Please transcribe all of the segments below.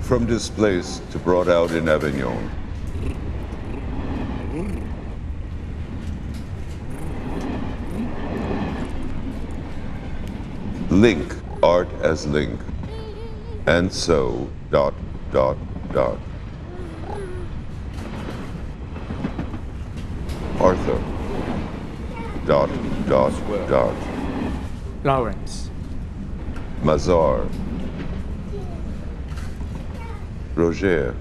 From displaced to brought out in Avignon. Link, art as link. And so, ... Arthur, ... Lawrence. Mazar, Roger,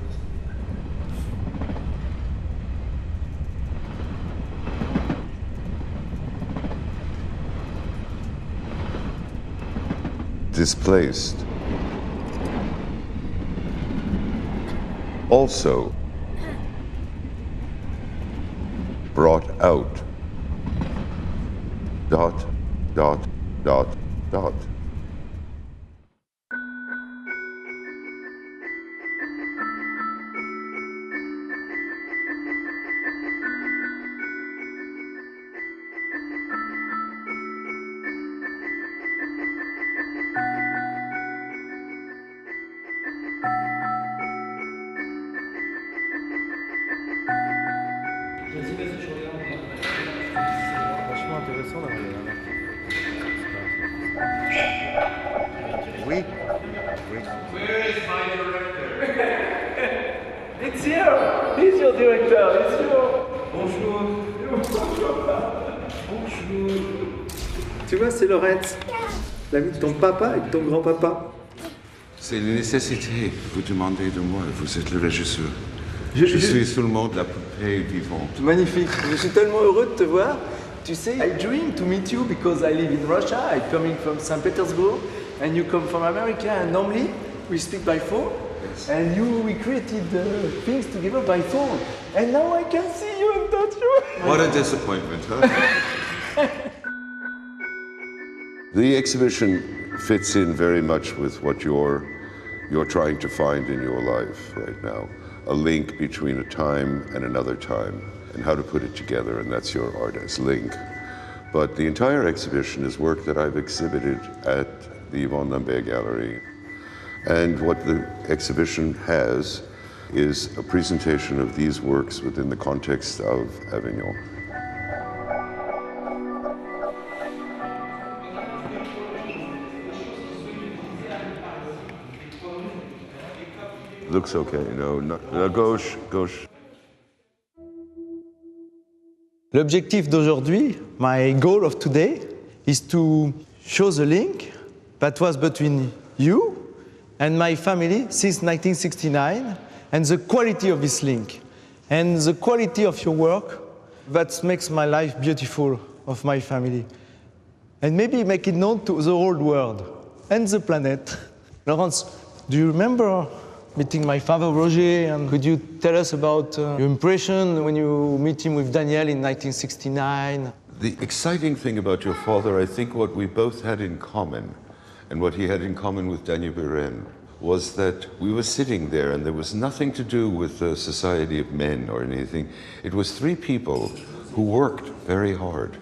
displaced, also brought out, ... Vachement intéressant d'avoir les remarques. Oui. Where is my director? It's you! He's your director, it's you! Bonjour! Bonjour! Tu vois, c'est Laurette, l'ami de ton papa et de ton grand-papa. C'est une nécessité. Vous demandez de moi, vous êtes le régisseur. Je suis seulement de la poupée vivante. Magnifique. Je suis tellement heureux de te voir. Tu sais, I dream to meet you because I live in Russia. I'm coming from St. Petersburg and you come from America. And normally we speak by phone. Yes. And we created things together by phone. And now I can see you and touch you. What a disappointment, huh? The exhibition fits in very much with what you're trying to find in your life right now. A link between a time and another time, and how to put it together, and that's your art as link. But the entire exhibition is work that I've exhibited at the Yvonne Lambert Gallery. And what the exhibition has is a presentation of these works within the context of Avignon. Looks okay, no, gauche. L'objectif d'aujourd'hui, my goal of today, is to show the link that was between you and my family since 1969, and the quality of this link, and the quality of your work that makes my life beautiful of my family. And maybe make it known to the whole world and the planet. Laurence, do you remember meeting my father, Roger, and could you tell us about your impression when you meet him with Daniel in 1969? The exciting thing about your father, I think what we both had in common, and what he had in common with Daniel Buren, was that we were sitting there and there was nothing to do with the Society of Men or anything. It was three people who worked very hard.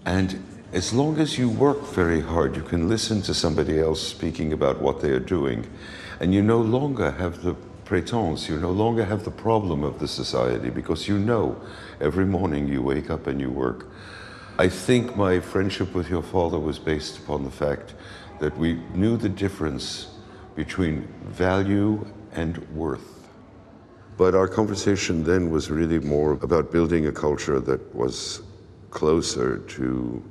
And as long as you work very hard, you can listen to somebody else speaking about what they are doing. And you no longer have the prétense, you no longer have the problem of the society, because you know every morning you wake up and you work. I think my friendship with your father was based upon the fact that we knew the difference between value and worth. But our conversation then was really more about building a culture that was closer to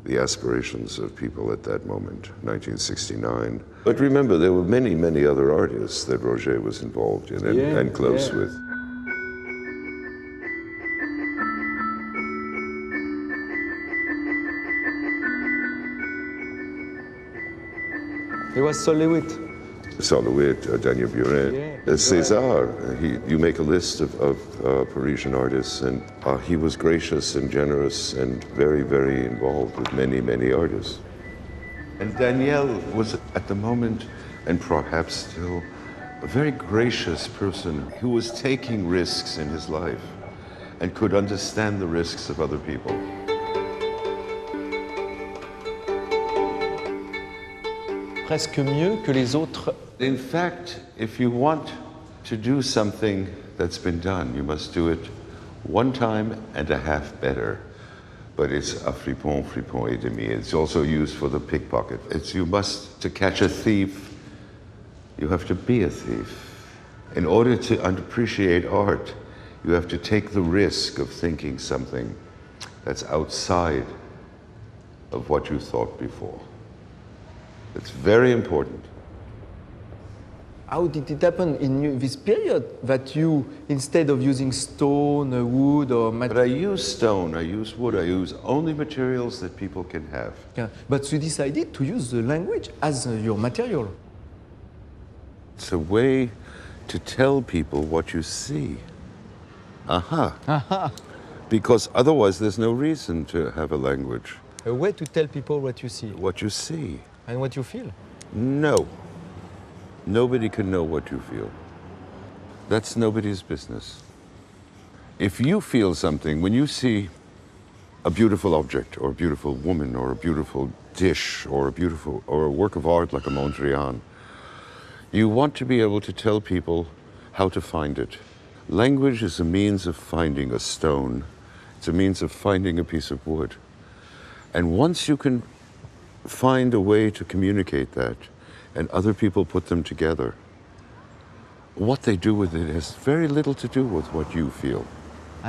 the aspirations of people at that moment, 1969. But remember, there were many, many other artists that Roger was involved in and close with. It was Solowit. Solowit, Daniel Buren, César. You make a list of Parisian artists, and he was gracious and generous and very, very involved with many, many artists. And Daniel was at the moment, and perhaps still, a very gracious person who was taking risks in his life and could understand the risks of other people. presque mieux que les autres. In fact, if you want to do something that's been done, you must do it one time and a half better. But it's a fripon, fripon et demi. It's also used for the pickpocket. To catch a thief, you have to be a thief. In order to appreciate art, you have to take the risk of thinking something that's outside of what you thought before. It's very important. How did it happen in this period that you, instead of using stone, wood, or But I use stone, I use wood, I use only materials that people can have. But you decided to use the language as your material. It's a way to tell people what you see. Aha. Because otherwise there's no reason to have a language. A way to tell people what you see. What you see. And what you feel. No. Nobody can know what you feel. That's nobody's business. If you feel something, when you see a beautiful object, or a beautiful woman, or a beautiful dish, or a work of art like a Mondrian, you want to be able to tell people how to find it. Language is a means of finding a stone. It's a means of finding a piece of wood. And once you can find a way to communicate that, and other people put them together, what they do with it has very little to do with what you feel.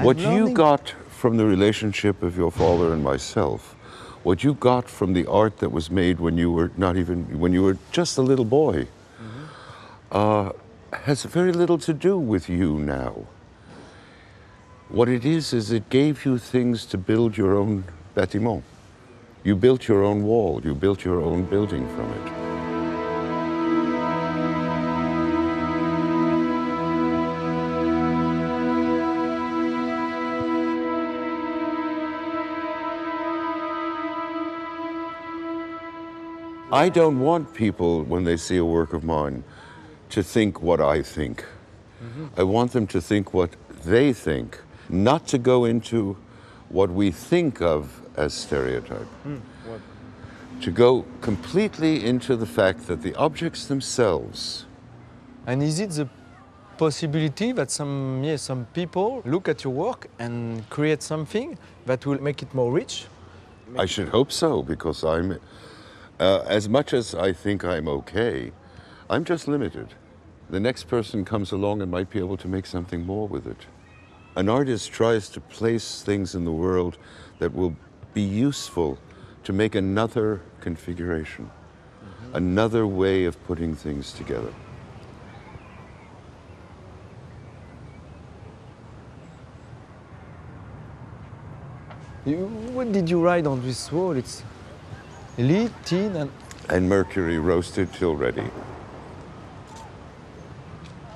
What you got from the relationship of your father and myself, what you got from the art that was made when you were just a little boy, has very little to do with you now. What it is it gave you things to build your own bâtiment. You built your own wall, you built your own building from it. I don't want people, when they see a work of mine, to think what I think. I want them to think what they think, not to go into what we think of as stereotype. To go completely into the fact that the objects themselves. And is it the possibility that some people look at your work and create something that will make it more rich? I should hope so, because as much as I think I'm okay, I'm just limited. The next person comes along and might be able to make something more with it. An artist tries to place things in the world that will be useful to make another configuration, another way of putting things together. What did you write on this wall? It's lead, tin, and mercury roasted till ready.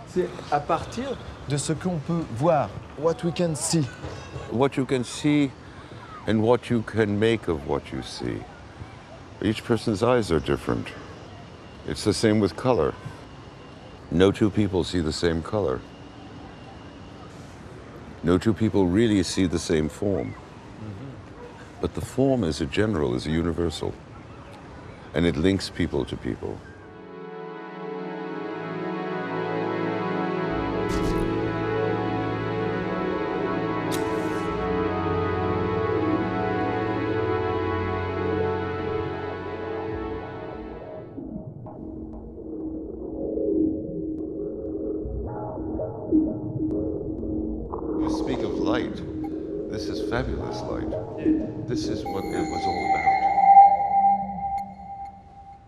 C'est à partir de ce qu'on peut voir, what we can see. What you can see and what you can make of what you see. Each person's eyes are different. It's the same with color. No two people see the same color. No two people really see the same form. But the form as a general is a universal, and it links people to people. You speak of light. This is fabulous light. This is what it was all about.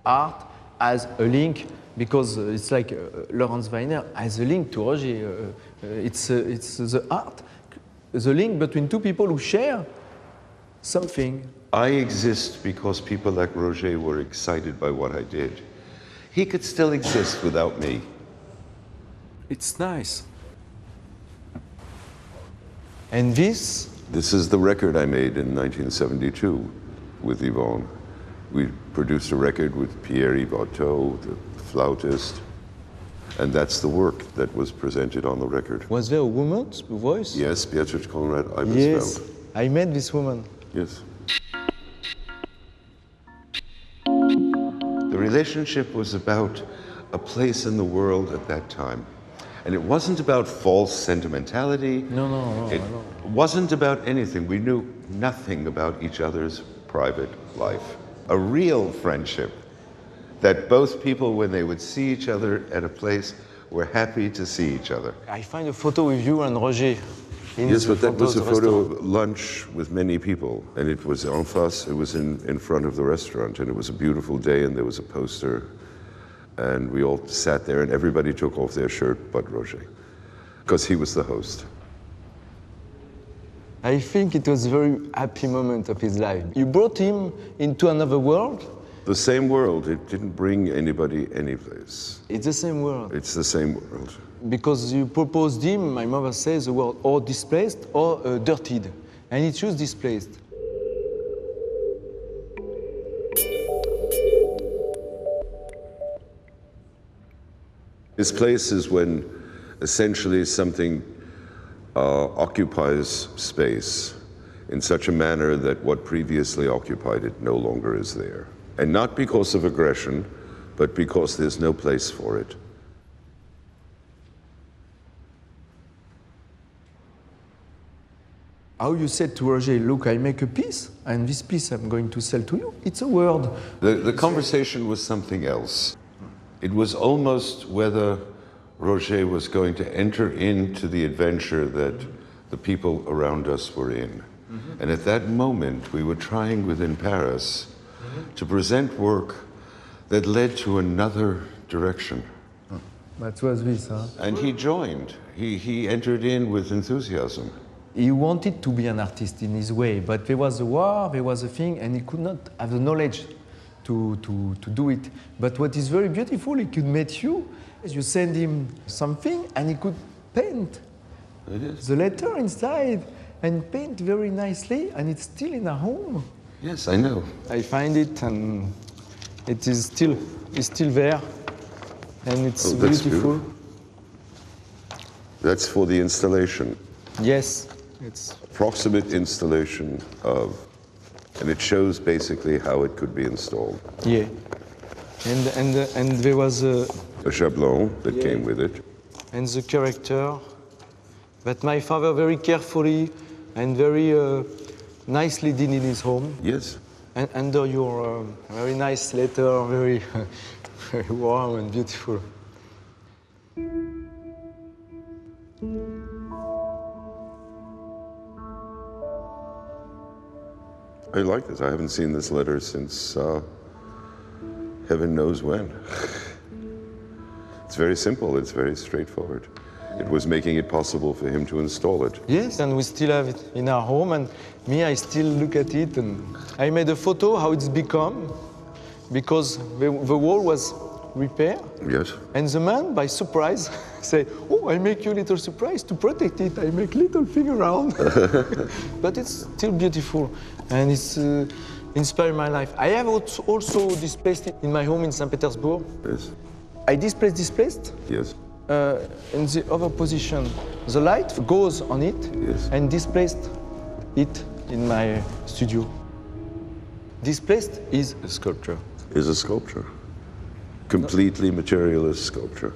Art as a link, because it's like Laurence Weiner as a link to Roger. It's the art, the link between two people who share something. I exist because people like Roger were excited by what I did. He could still exist without me. It's nice. And this? This is the record I made in 1972 with Yvonne. We produced a record with Pierre-Yves Otto, the flautist, and that's the work that was presented on the record. Was there a woman's voice? Yes, Beatrice Conrad Eibesfeld. Yes, I met this woman. Yes. There relationship was about a place in the world at that time. And it wasn't about false sentimentality. No. It wasn't about anything. We knew nothing about each other's private life. A real friendship that both people, when they would see each other at a place, were happy to see each other. I find a photo with you and Roger. Yes, but that was a photo of lunch with many people, and it was en face, it was in front of the restaurant, and it was a beautiful day, and there was a poster, and we all sat there, and everybody took off their shirt but Roger, because he was the host. I think it was a very happy moment of his life. You brought him into another world. The same world, it didn't bring anybody anyplace. It's the same world. It's the same world. Because you proposed him, my mother says the word or displaced or dirtied. And he chose displaced. Displaced is when essentially something occupies space in such a manner that what previously occupied it no longer is there. And not because of aggression, but because there's no place for it. How you said to Roger, look, I make a piece, and this piece I'm going to sell to you. It's a word. The conversation was something else. It was almost whether Roger was going to enter into the adventure that the people around us were in. And at that moment, we were trying within Paris to present work that led to another direction. That was this, huh? And he joined. He entered in with enthusiasm. He wanted to be an artist in his way, but there was a war, there was a thing, and he could not have the knowledge to do it. But what is very beautiful, he could meet you, you send him something, and he could paint the letter inside, and paint very nicely, and it's still in our home. Yes, I know. I find it, and it is still there, and it's that's beautiful. That's for the installation. Yes, it's Approximate installation of, and it shows basically how it could be installed. yeah, and there was a Jablon that came with it. and the character that my father very carefully and very nicely did in his home. Yes. And under your very nice letter, very, very warm and beautiful. I like this. I haven't seen this letter since heaven knows when. It's very simple. It's very straightforward. It was making it possible for him to install it. Yes, and we still have it in our home, and me, I still look at it, and I made a photo how it's become, because the wall was repaired, Yes. and the man, by surprise, say, oh, I make you a little surprise to protect it, I make little thing around. But it's still beautiful, and it's inspired my life. I have also displaced it in my home in St. Petersburg. Yes. I displaced. Yes. In the other position, the light goes on it Yes. and displaced it in my studio. Displaced is a sculpture. Is a sculpture. Completely materialist sculpture.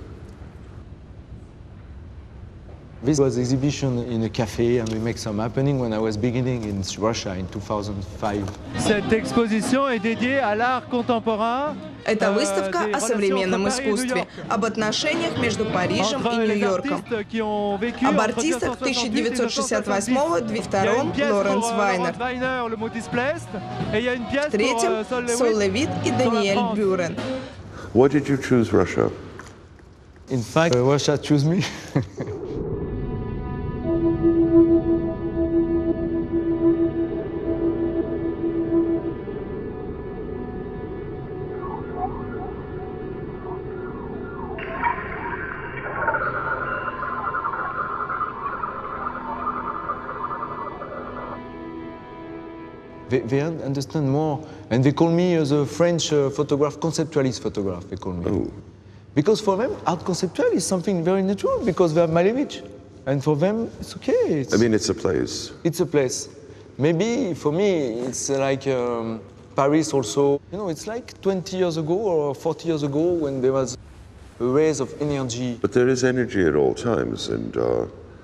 This was exhibition in a cafe, and we make some happening when I was beginning in Russia in 2005. Cette exposition est dédiée à l'art contemporain. Это выставка о современном искусстве, об отношениях между Парижем и Нью-Йорком, об артистах 1968-2002 Лоренс Вайнер, в третьем Сол Левит и Даниэль Бюрен. Why did you choose Russia? In fact, Russia chose me. They understand more, and they call me the French photograph, conceptualist photograph, they call me. Oh. Because for them, art conceptual is something very natural, because they have Malevich. And for them, it's okay. I mean, it's a place. It's a place. Maybe for me, it's like Paris also. You know, it's like 20 years ago or 40 years ago when there was a race of energy. But there is energy at all times, and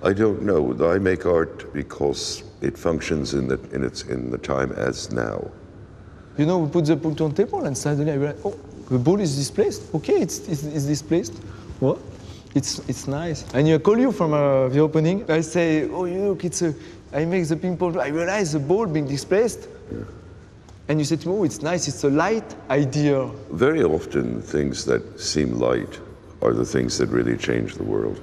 I don't know. I make art because it functions in the time as now. You know, we put the book on the table and suddenly I realized, oh, the ball is displaced. Okay, it's displaced. What? It's nice. And I call you from the opening. I say, oh, you look, I make the ping pong. I realize the ball being displaced. Yeah. And you say to me, oh, it's nice. It's a light idea. Very often, things that seem light are the things that really change the world.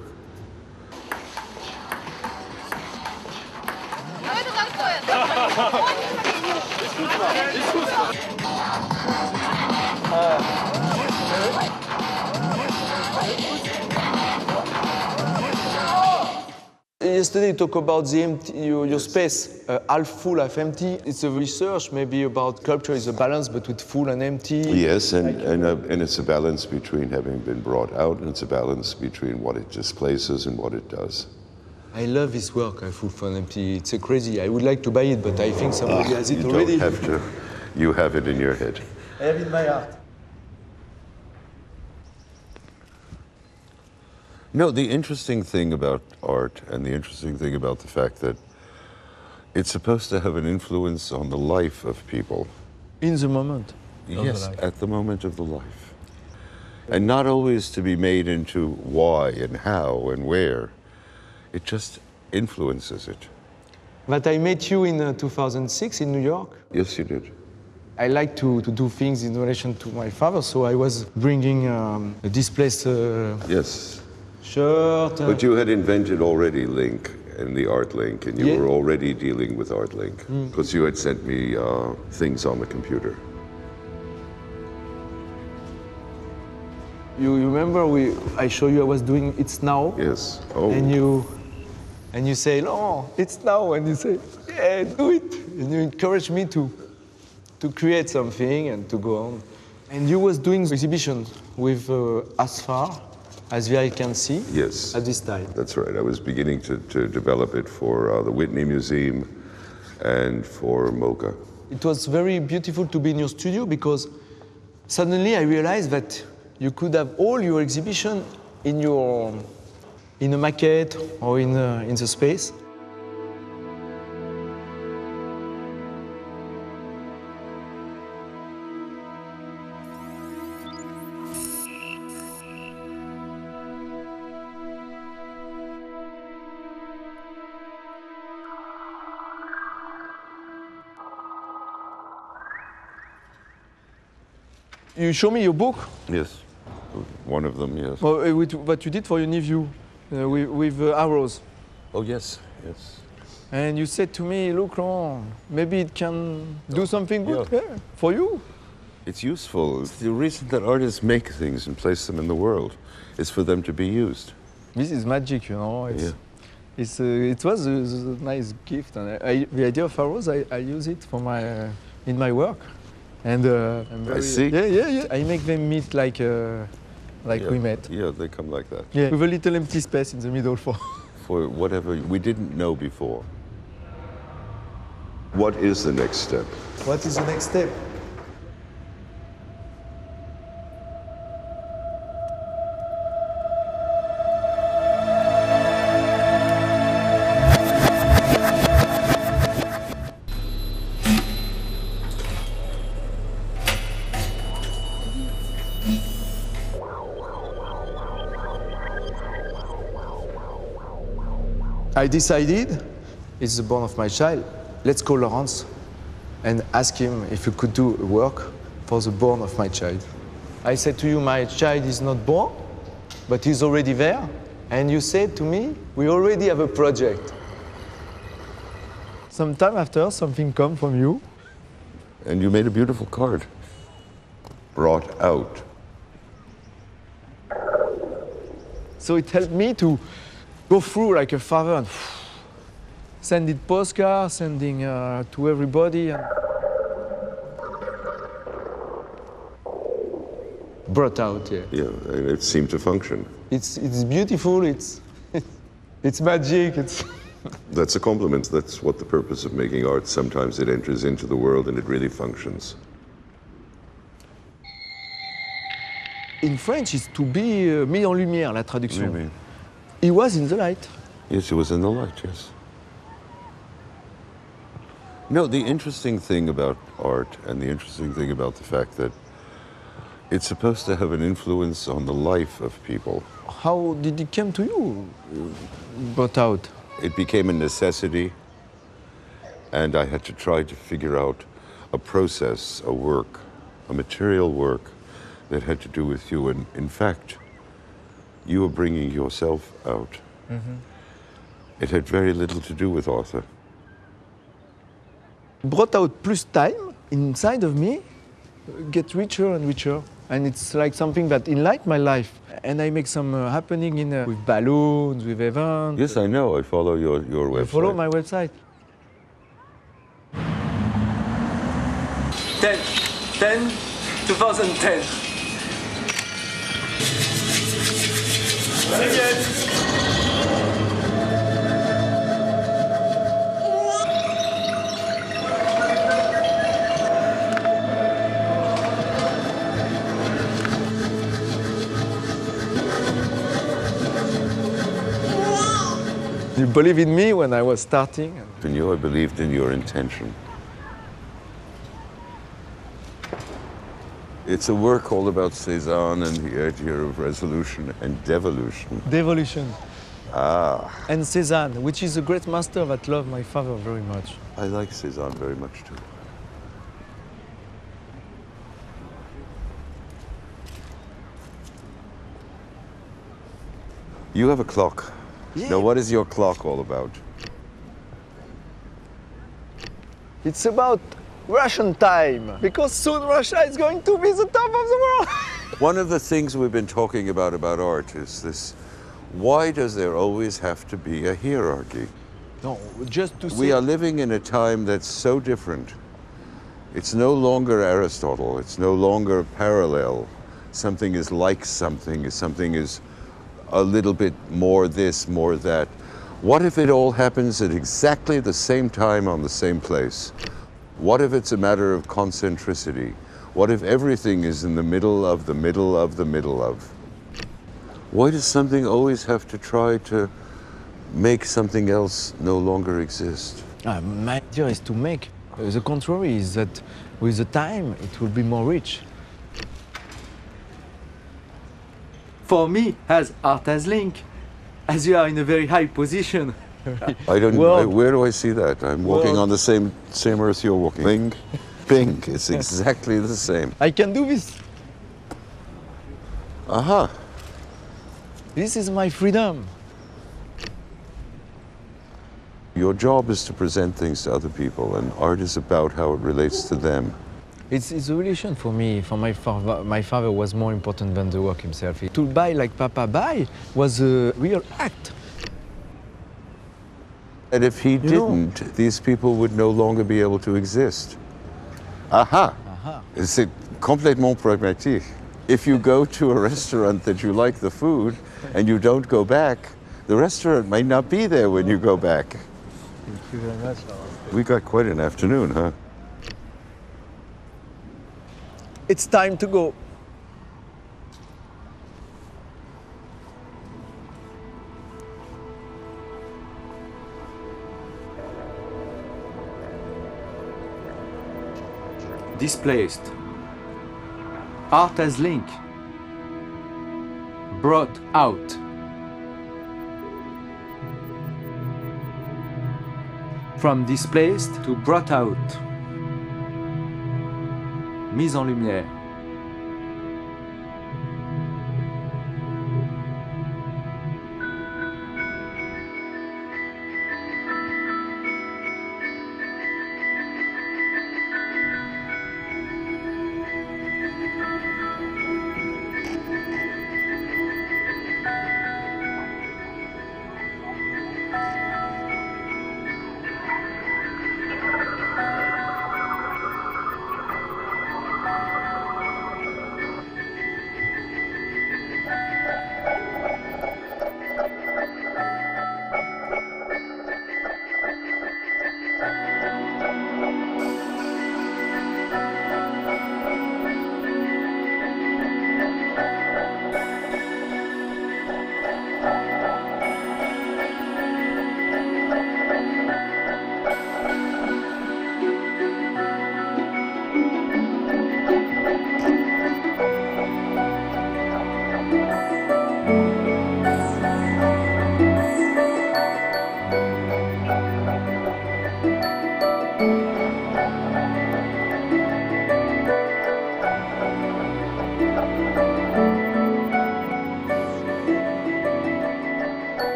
Yesterday you talked about the empty, your space, half full, half empty. It's a research maybe about culture is a balance between full and empty. Yes, and it's a balance between having been brought out, and it's a balance between what it displaces and what it does. I love this work, full, full, and empty. It's crazy. I would like to buy it, but I think somebody has it already. You don't have to. You have it in your head. I have it in my heart. No, the interesting thing about art and the interesting thing about the fact that it's supposed to have an influence on the life of people. In the moment. Yes, at the moment of the life. And not always to be made into why and how and where. It just influences it. But I met you in 2006 in New York. Yes, you did. I like to do things in relation to my father, so I was bringing a displaced yes. shirt. But you had invented already Link and the Artaslink, and you were already dealing with Artaslink because you had sent me things on the computer. You remember I showed you I was doing It's Now? Yes. Oh. And you say, no, it's now. And you say, yeah, do it. And you encourage me to create something and to go on. And you was doing exhibitions with as far as I can see. Yes. At this time. That's right. I was beginning to develop it for the Whitney Museum and for MoCA. It was very beautiful to be in your studio because suddenly I realized that you could have all your exhibition in a maquette or in the space. You show me your book? Yes. One of them, yes. Well, what you did for your nephew with arrows. Oh, yes, yes. And you said to me, look, Laurent, maybe it can do something good for you. It's useful. The reason that artists make things and place them in the world is for them to be used. This is magic, you know. It was a nice gift. And the idea of arrows, I use it for in my work. And I'm very, I see. Yeah. I make them meet like we met. Yeah, they come like that. Yeah, with a little empty space in the middle for whatever we didn't know before. What is the next step? What is the next step? I decided, it's the born of my child, let's call Laurence and ask him if he could do work for the born of my child. I said to you, my child is not born, but he's already there. And you said to me, we already have a project. Some time after, something come from you. And you made a beautiful card. Brought out. So it helped me to go through like a father and send it postcards, sending to everybody. And brought out, yeah. Yeah, and it seemed to function. It's beautiful, it's magic, That's a compliment. That's what the purpose of making art. Sometimes it enters into the world and it really functions. In French, it's to be mis en lumière, la traduction. Maybe. He was in the light. Yes, it was in the light, yes. No, the interesting thing about art and the interesting thing about the fact that it's supposed to have an influence on the life of people. How did it come to you? Brought out. It became a necessity, and I had to try to figure out a process, a work, a material work that had to do with you. And in fact, you were bringing yourself out. It had very little to do with Arthur. Brought out plus time inside of me, get richer and richer. And it's like something that enlightened my life. And I make some happening with balloons, with events. Yes, I know. I follow your website. Follow my website. 2010. You believe in me when I was starting? In you, I believed in your intention. It's a work all about Cézanne and the idea of resolution and devolution. Devolution. And Cézanne, which is a great master that loved my father very much. I like Cézanne very much too. You have a clock. Yeah. Now, what is your clock all about? It's about Russian time, because soon Russia is going to be the top of the world. One of the things we've been talking about art is this: why does there always have to be a hierarchy? No, just to say. We are living in a time that's so different. It's no longer Aristotle, it's no longer parallel. Something is like something is a little bit more this, more that. What if it all happens at exactly the same time on the same place? What if it's a matter of concentricity? What if everything is in the middle of the middle of the middle of? Why does something always have to try to make something else no longer exist? My idea is to make the contrary, is that with the time it will be more rich. For me, as Artaslink, as you are in a very high position, I don't. Well- Where do I see that? I'm walking Well- on the same earth you're walking. Bing, bing. It's exactly the same. I can do this. Aha. This is my freedom. Your job is to present things to other people, and art is about how it relates to them. It's a relation for me. For my father was more important than the work himself. To buy like Papa buy was a real act. And if he You know- didn't, these people would no longer be able to exist. Aha. C'est complètement pragmatique. If you go to a restaurant that you like the food and you don't go back, the restaurant might not be there when you go back. Thank you very much. We got quite an afternoon, huh? It's time to go. displaced. Artaslink, brought out. From displaced to brought out. Mise en lumière.